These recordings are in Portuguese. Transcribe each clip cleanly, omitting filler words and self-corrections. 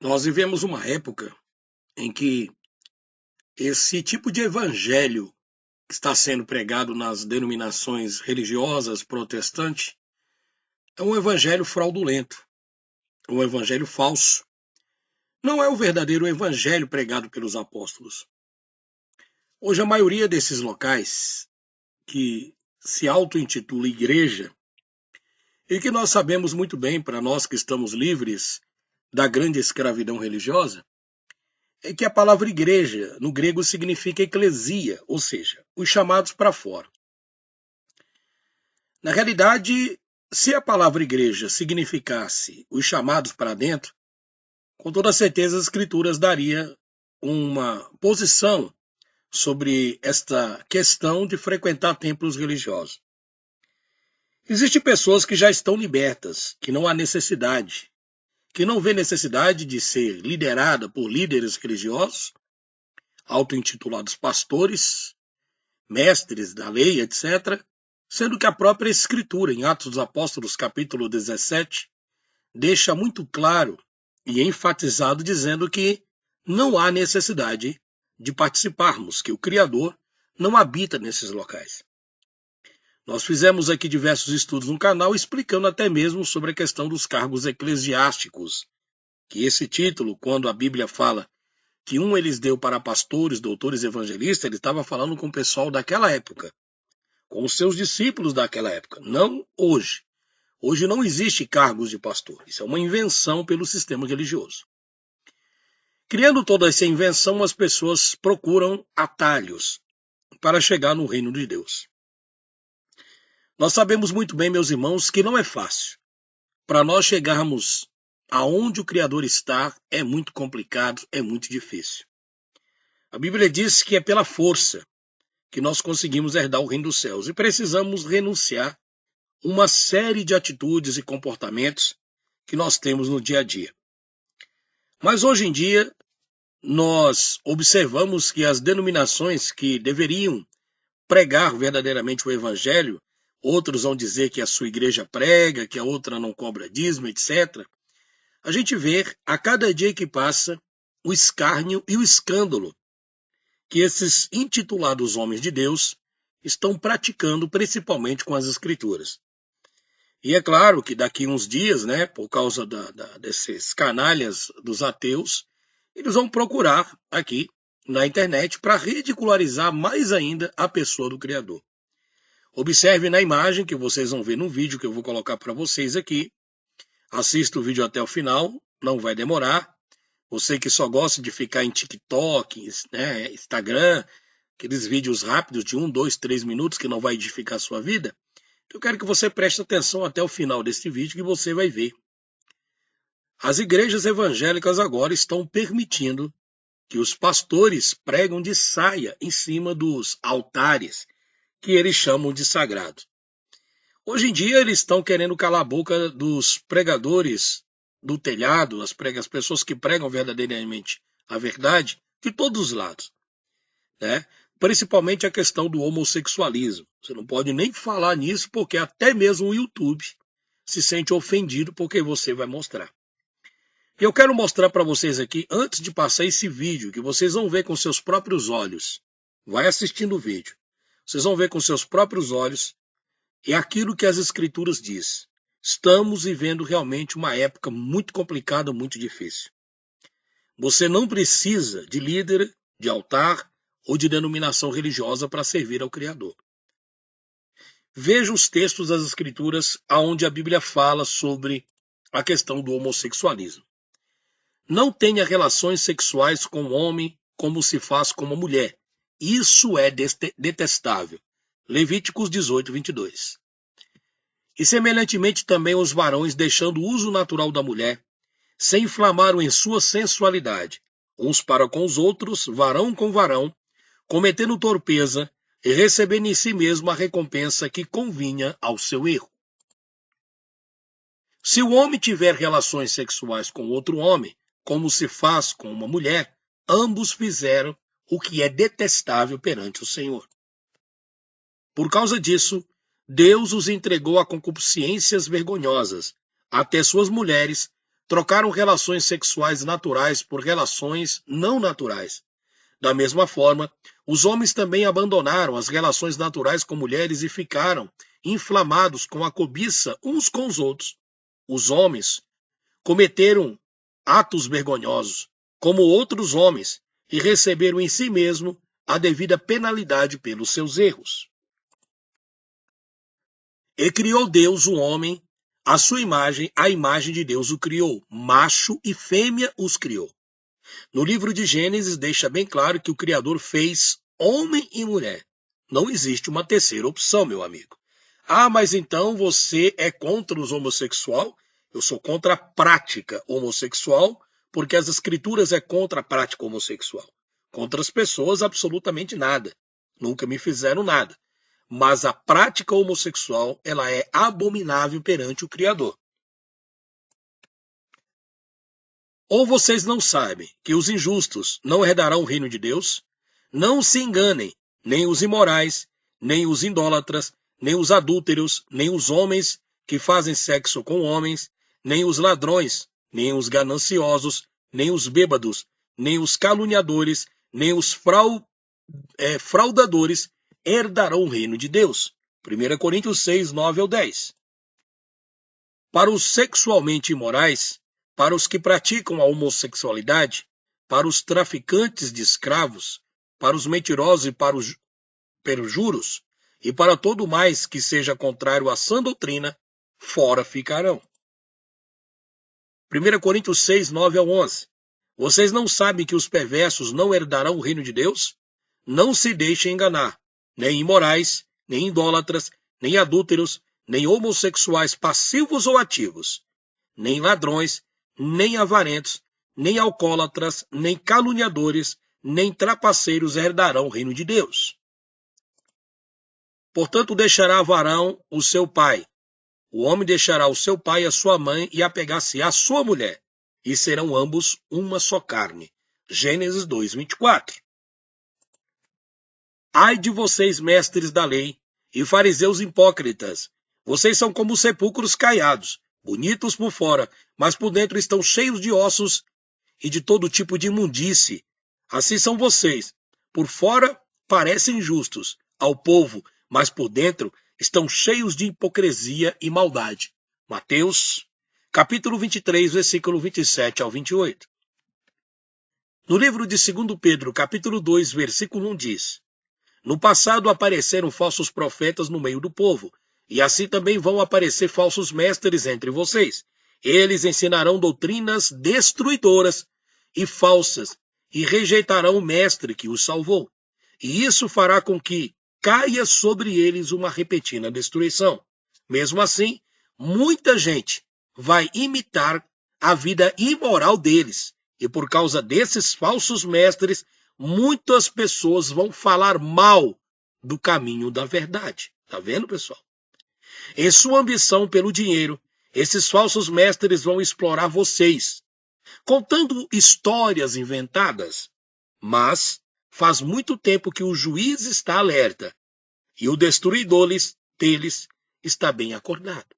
Nós vivemos uma época em que esse tipo de evangelho que está sendo pregado nas denominações religiosas protestantes é um evangelho fraudulento, um evangelho falso. Não é o verdadeiro evangelho pregado pelos apóstolos. Hoje, a maioria desses locais que se auto-intitula igreja, e que nós sabemos muito bem, para nós que estamos livres da grande escravidão religiosa, é que a palavra igreja, no grego, significa eclesia, ou seja, os chamados para fora. Na realidade, se a palavra igreja significasse os chamados para dentro, com toda certeza as escrituras daria uma posição sobre esta questão de frequentar templos religiosos. Existem pessoas que já estão libertas, que não há necessidade, que não vê necessidade de ser liderada por líderes religiosos, auto-intitulados pastores, mestres da lei, etc., sendo que a própria Escritura, em Atos dos Apóstolos, capítulo 17, deixa muito claro e enfatizado dizendo que não há necessidade de participarmos, que o Criador não habita nesses locais. Nós fizemos aqui diversos estudos no canal explicando até mesmo sobre a questão dos cargos eclesiásticos, que esse título, quando a Bíblia fala que eles deu para pastores, doutores, evangelistas, ele estava falando com o pessoal daquela época, com os seus discípulos daquela época, não hoje. Hoje não existe cargos de pastor, isso é uma invenção pelo sistema religioso. Criando toda essa invenção, as pessoas procuram atalhos para chegar no reino de Deus. Nós sabemos muito bem, meus irmãos, que não é fácil. Para nós chegarmos aonde o Criador está, é muito complicado, é muito difícil. A Bíblia diz que é pela força que nós conseguimos herdar o reino dos céus e precisamos renunciar uma série de atitudes e comportamentos que nós temos no dia a dia. Mas hoje em dia, nós observamos que as denominações que deveriam pregar verdadeiramente o evangelho, outros vão dizer que a sua igreja prega, que a outra não cobra dízimo, etc. A gente vê a cada dia que passa o escárnio e o escândalo que esses intitulados homens de Deus estão praticando, principalmente com as escrituras. E é claro que daqui uns dias, né, por causa desses canalhas dos ateus, eles vão procurar aqui na internet para ridicularizar mais ainda a pessoa do Criador. Observe na imagem que vocês vão ver no vídeo que eu vou colocar para vocês aqui. Assista o vídeo até o final, não vai demorar. Você que só gosta de ficar em TikTok, né, Instagram, aqueles vídeos rápidos de 1, 2, 3 minutos que não vai edificar a sua vida, eu quero que você preste atenção até o final deste vídeo que você vai ver. As igrejas evangélicas agora estão permitindo que os pastores pregam de saia em cima dos altares, que eles chamam de sagrado. Hoje em dia eles estão querendo calar a boca dos pregadores do telhado, as pessoas que pregam verdadeiramente a verdade, de todos os lados, né? Principalmente a questão do homossexualismo. Você não pode nem falar nisso, porque até mesmo o YouTube se sente ofendido porque você vai mostrar. E eu quero mostrar para vocês aqui, antes de passar esse vídeo, que vocês vão ver com seus próprios olhos. Vai assistindo o vídeo. Vocês vão ver com seus próprios olhos. É aquilo que as escrituras diz. Estamos vivendo realmente uma época muito complicada, muito difícil. Você não precisa de líder, de altar ou de denominação religiosa para servir ao Criador. Veja os textos das escrituras onde a Bíblia fala sobre a questão do homossexualismo. Não tenha relações sexuais com o homem como se faz com a mulher. Isso é detestável. Levíticos 18, 22. E semelhantemente também os varões, deixando o uso natural da mulher, se inflamaram em sua sensualidade, uns para com os outros, varão com varão, cometendo torpeza e recebendo em si mesmo a recompensa que convinha ao seu erro. Se o homem tiver relações sexuais com outro homem, como se faz com uma mulher, ambos fizeram o que é detestável perante o Senhor. Por causa disso, Deus os entregou a concupiscências vergonhosas, até suas mulheres, trocaram relações sexuais naturais por relações não naturais. Da mesma forma, os homens também abandonaram as relações naturais com mulheres e ficaram inflamados com a cobiça uns com os outros. Os homens cometeram atos vergonhosos, como outros homens, e receberam em si mesmo a devida penalidade pelos seus erros. E criou Deus o homem, à sua imagem, a imagem de Deus o criou, macho e fêmea os criou. No livro de Gênesis deixa bem claro que o Criador fez homem e mulher. Não existe uma terceira opção, meu amigo. Ah, mas então você é contra os homossexuais? Eu sou contra a prática homossexual, porque as escrituras é contra a prática homossexual. Contra as pessoas, absolutamente nada. Nunca me fizeram nada. Mas a prática homossexual, ela é abominável perante o Criador. Ou vocês não sabem que os injustos não herdarão o reino de Deus? Não se enganem, nem os imorais, nem os idólatras, nem os adúlteros, nem os homens que fazem sexo com homens, nem os ladrões, nem os gananciosos, nem os bêbados, nem os caluniadores, nem os fraudadores herdarão o reino de Deus. 1 Coríntios 6, 9 ao 10. Para os sexualmente imorais, para os que praticam a homossexualidade, para os traficantes de escravos, para os mentirosos e para os perjuros, e para todo mais que seja contrário à sã doutrina, fora ficarão. 1 Coríntios 6, 9 ao 11. Vocês não sabem que os perversos não herdarão o reino de Deus? Não se deixem enganar, nem imorais, nem idólatras, nem adúlteros, nem homossexuais passivos ou ativos, nem ladrões, nem avarentos, nem alcoólatras, nem caluniadores, nem trapaceiros herdarão o reino de Deus. Portanto, deixará varão o seu pai. O homem deixará o seu pai e a sua mãe e apegar-se à sua mulher, e serão ambos uma só carne. Gênesis 2, 24. Ai de vocês, mestres da lei, e fariseus hipócritas! Vocês são como sepulcros caiados, bonitos por fora, mas por dentro estão cheios de ossos e de todo tipo de imundície. Assim são vocês. Por fora parecem justos ao povo, mas por dentro estão cheios de hipocrisia e maldade. Mateus, capítulo 23, versículo 27 ao 28. No livro de 2 Pedro, capítulo 2, versículo 1 diz: No passado apareceram falsos profetas no meio do povo, e assim também vão aparecer falsos mestres entre vocês. Eles ensinarão doutrinas destruidoras e falsas, e rejeitarão o mestre que os salvou. E isso fará com que caia sobre eles uma repentina destruição. Mesmo assim, muita gente vai imitar a vida imoral deles, e por causa desses falsos mestres, muitas pessoas vão falar mal do caminho da verdade. Tá vendo, pessoal? Em sua ambição pelo dinheiro, esses falsos mestres vão explorar vocês, contando histórias inventadas. Mas faz muito tempo que o juiz está alerta e o destruidor deles está bem acordado.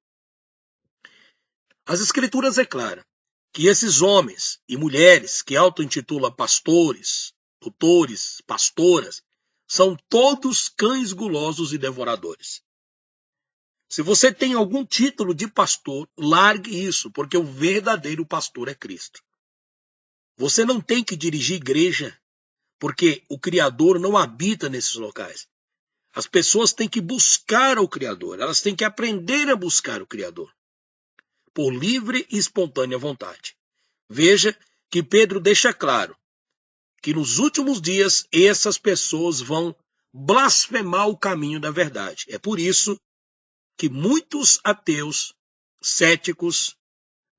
As escrituras é clara que esses homens e mulheres que auto-intitulam pastores, doutores, pastoras, são todos cães gulosos e devoradores. Se você tem algum título de pastor, largue isso, porque o verdadeiro pastor é Cristo. Você não tem que dirigir igreja, porque o Criador não habita nesses locais. As pessoas têm que buscar o Criador, elas têm que aprender a buscar o Criador, por livre e espontânea vontade. Veja que Pedro deixa claro que nos últimos dias essas pessoas vão blasfemar o caminho da verdade. É por isso que muitos ateus, céticos,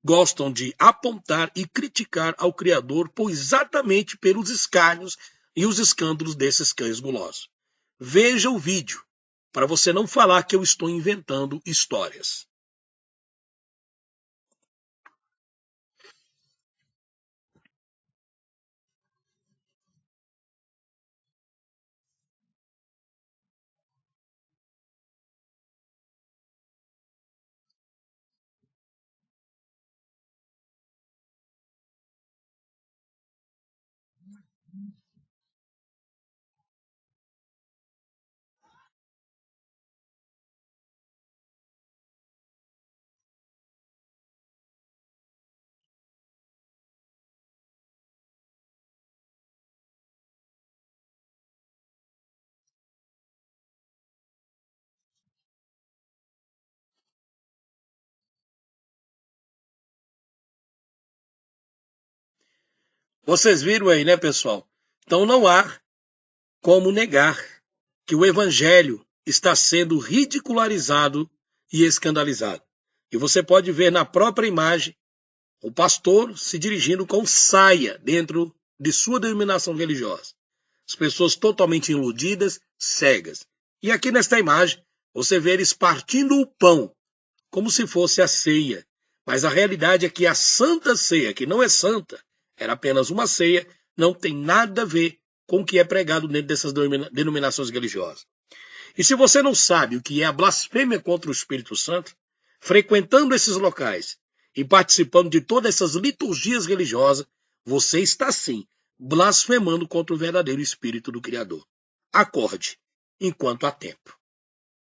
gostam de apontar e criticar ao Criador exatamente pelos escárnios e os escândalos desses cães gulosos. Veja o vídeo, para você não falar que eu estou inventando histórias. Vocês viram aí, né, pessoal? Então não há como negar que o evangelho está sendo ridicularizado e escandalizado. E você pode ver na própria imagem o pastor se dirigindo com saia dentro de sua denominação religiosa. As pessoas totalmente iludidas, cegas. E aqui nesta imagem, você vê eles partindo o pão, como se fosse a ceia. Mas a realidade é que a santa ceia, que não é santa, era apenas uma ceia, não tem nada a ver com o que é pregado dentro dessas denominações religiosas. E se você não sabe o que é a blasfêmia contra o Espírito Santo, frequentando esses locais e participando de todas essas liturgias religiosas, você está sim blasfemando contra o verdadeiro Espírito do Criador. Acorde, enquanto há tempo.